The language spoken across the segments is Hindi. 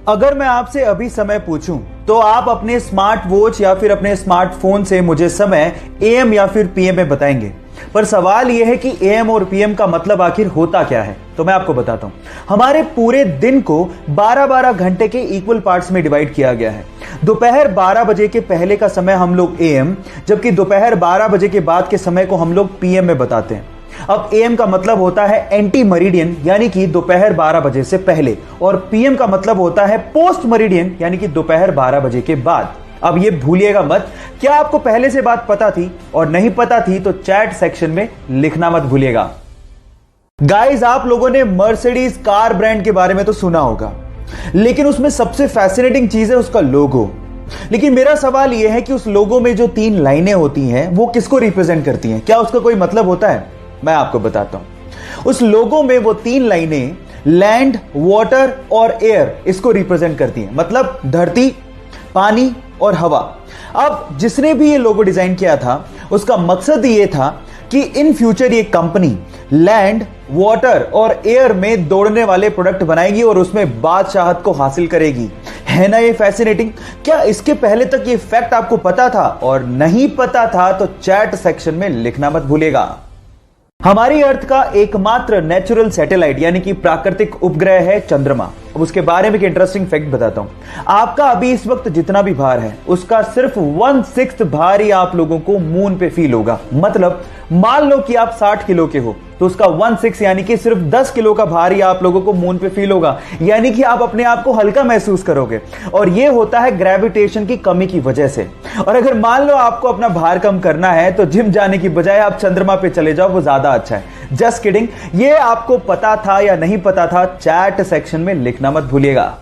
अगर मैं आपसे अभी समय पूछूं तो आप अपने स्मार्ट वॉच या फिर अपने स्मार्टफोन से मुझे समय एएम या फिर पीएम में बताएंगे। पर सवाल यह है कि एएम और पीएम का मतलब आखिर होता क्या है। तो मैं आपको बताता हूं। हमारे पूरे दिन को 12-12 घंटे के इक्वल पार्ट्स में डिवाइड किया गया है। दोपहर 12 बजे के पहले का समय हम लोग एएम, जबकि दोपहर 12 बजे के बाद के समय को हम लोग पीएम में बताते हैं। अब एएम का मतलब होता है एंटी मरीडियन, यानी कि दोपहर 12 बजे से पहले, और पीएम का मतलब होता है पोस्ट मरीडियन, यानी कि दोपहर 12 बजे के बाद। अब ये भूलिएगा मत। क्या आपको पहले से बात पता थी? और नहीं पता थी तो चैट सेक्शन में लिखना मत भूलिएगा। गाइस, आप लोगों ने मर्सिडीज कार ब्रांड के बारे में तो सुना होगा, लेकिन उसमें सबसे फैसिनेटिंग चीज है उसका लोगो। लेकिन मेरा सवाल यह है कि उस लोगो में जो 3 लाइनें होती हैं वो किसको रिप्रेजेंट करती हैं? क्या उसका कोई मतलब होता है? मैं आपको बताता हूं। उस लोगो में वो 3 लाइनें लैंड, वाटर और एयर इसको रिप्रेजेंट करती हैं, मतलब धरती, पानी और हवा। अब जिसने भी ये लोगो डिजाइन किया था उसका मकसद ये था कि इन फ्यूचर ये कंपनी लैंड, वाटर और एयर में दौड़ने वाले प्रोडक्ट बनाएगी और उसमें बादशाहत को हासिल करेगी। है ना ये फैसिनेटिंग? क्या इसके पहले तक ये फैक्ट आपको पता था? और नहीं पता था तो चैट सेक्शन में लिखना मत भूलिएगा। हमारी अर्थ का एकमात्र नेचुरल सैटेलाइट यानी कि प्राकृतिक उपग्रह है चंद्रमा। अब उसके बारे में एक इंटरेस्टिंग फैक्ट बताता हूं। आपका अभी इस वक्त जितना भी भार है उसका सिर्फ 1/6 भार ही आप लोगों को मून पे फील होगा। मतलब मान लो कि आप 60 किलो के हो तो उसका 1/6 यानी कि सिर्फ 10 किलो का भार ही आप लोगों को मून पे फील होगा, यानी कि आप अपने आप को हल्का महसूस करोगे। और यह होता है ग्रेविटेशन की कमी की वजह से। और अगर मान लो आपको अपना भार कम करना है तो जिम जाने की बजाय आप चंद्रमा पे चले जाओ, वो ज्यादा अच्छा है। Just kidding. ये आपको पता था या नहीं पता था? चैट सेक्शन में लिखना मत भूलिएगा।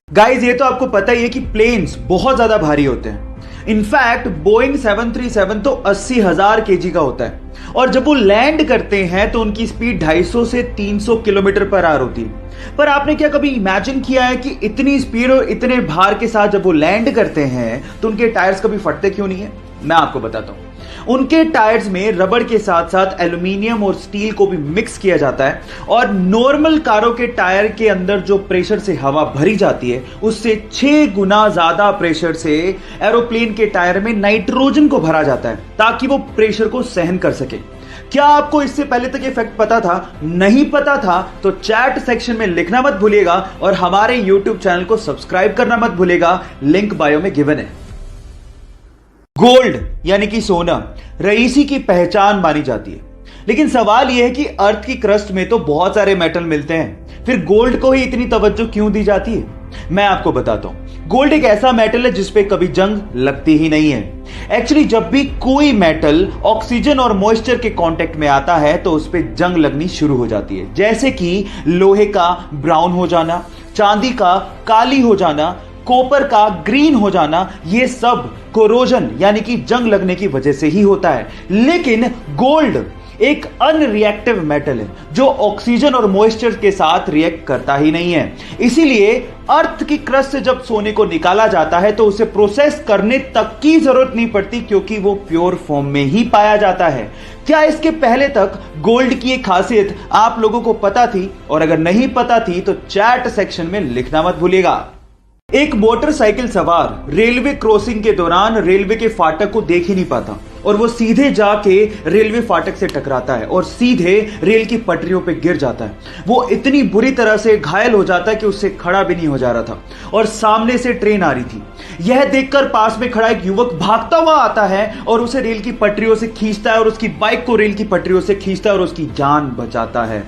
गाइस, ये तो आपको पता ही है कि प्लेन्स बहुत ज्यादा भारी होते हैं। इनफैक्ट बोइंग 737 तो 80,000 केजी का होता है, और जब वो लैंड करते हैं तो उनकी स्पीड 250 से 300 किलोमीटर पर आवर होती है। पर आपने क्या कभी इमेजिन किया है कि इतनी स्पीड और इतने भार के साथ जब वो लैंड करते हैं तो उनके टायर्स कभी फटते क्यों नहीं है? मैं आपको बताता हूं। उनके टायर्स में रबड़ के साथ साथ एल्यूमिनियम और स्टील को भी मिक्स किया जाता है, और नॉर्मल कारों के टायर के अंदर जो प्रेशर से हवा भरी जाती है उससे 6 गुना ज्यादा प्रेशर से एरोप्लेन के टायर में नाइट्रोजन को भरा जाता है ताकि वो प्रेशर को सहन कर सके। क्या आपको इससे पहले तक ये फैक्ट पता था? नहीं पता था तो चैट सेक्शन में लिखना मत भूलिएगा, और हमारे यूट्यूब चैनल को सब्सक्राइब करना मत भूलिएगा। लिंक बायो में गिवन है। गोल्ड यानी कि सोना रईसी की पहचान मानी जाती है, लेकिन सवाल यह है कि अर्थ की क्रस्ट में तो बहुत सारे मेटल मिलते हैं, फिर गोल्ड को ही इतनी तवज्जो क्यों दी जाती है? मैं आपको बताता हूं। गोल्ड एक ऐसा मेटल है जिसपे कभी जंग लगती ही नहीं है। एक्चुअली जब भी कोई मेटल ऑक्सीजन और मॉइस्चर के कांटेक्ट में आता है तो उस पर जंग लगनी शुरू हो जाती है, जैसे कि लोहे का ब्राउन हो जाना, चांदी का काली हो जाना, कॉपर का ग्रीन हो जाना। ये सब कोरोजन यानी कि जंग लगने की वजह से ही होता है। लेकिन गोल्ड एक अनरिएक्टिव मेटल है जो ऑक्सीजन और मॉइस्चर के साथ रिएक्ट करता ही नहीं है। इसीलिए अर्थ की क्रस्ट से जब सोने को निकाला जाता है तो उसे प्रोसेस करने तक की जरूरत नहीं पड़ती, क्योंकि वो प्योर फॉर्म में ही पाया जाता है। क्या इसके पहले तक गोल्ड की एक खासियत आप लोगों को पता थी? और अगर नहीं पता थी तो चैट सेक्शन में लिखना मत भूलिएगा। एक मोटरसाइकिल सवार रेलवे क्रॉसिंग के दौरान रेलवे के फाटक को देख ही नहीं पाता, और वो सीधे जाके रेलवे फाटक से टकराता है और सीधे रेल की पटरियों पे गिर जाता है। वो इतनी बुरी तरह से घायल हो जाता है कि उससे खड़ा भी नहीं हो जा रहा था, और सामने से ट्रेन आ रही थी। यह देखकर पास में खड़ा एक युवक भागता हुआ आता है और उसे रेल की पटरियों से खींचता है, और उसकी बाइक को रेल की पटरियों से खींचता है और उसकी जान बचाता है।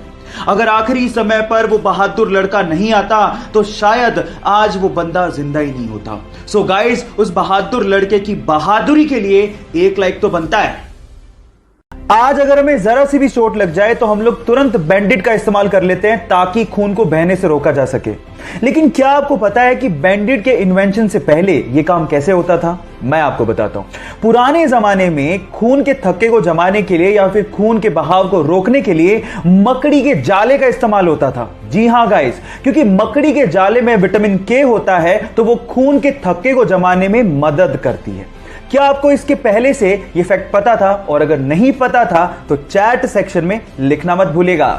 अगर आखिरी समय पर वो बहादुर लड़का नहीं आता तो शायद आज वो बंदा जिंदा ही नहीं होता। सो गाइस, उस बहादुर लड़के की बहादुरी के लिए 1 लाइक तो बनता है। आज अगर हमें जरा सी भी चोट लग जाए तो हम लोग तुरंत बैंडेड का इस्तेमाल कर लेते हैं ताकि खून को बहने से रोका जा सके। लेकिन क्या आपको पता है कि बैंडेड के इन्वेंशन से पहले यह काम कैसे होता था? मैं आपको बताता हूं। पुराने जमाने में खून के थक्के को जमाने के लिए या फिर खून के बहाव को रोकने के लिए मकड़ी के जाले का इस्तेमाल होता था। जी हां गाइस, क्योंकि मकड़ी के जाले में विटामिन के होता है तो वो खून के थक्के को जमाने में मदद करती है। क्या आपको इसके पहले से यह फैक्ट पता था? और अगर नहीं पता था तो चैट सेक्शन में लिखना मत भूलिएगा।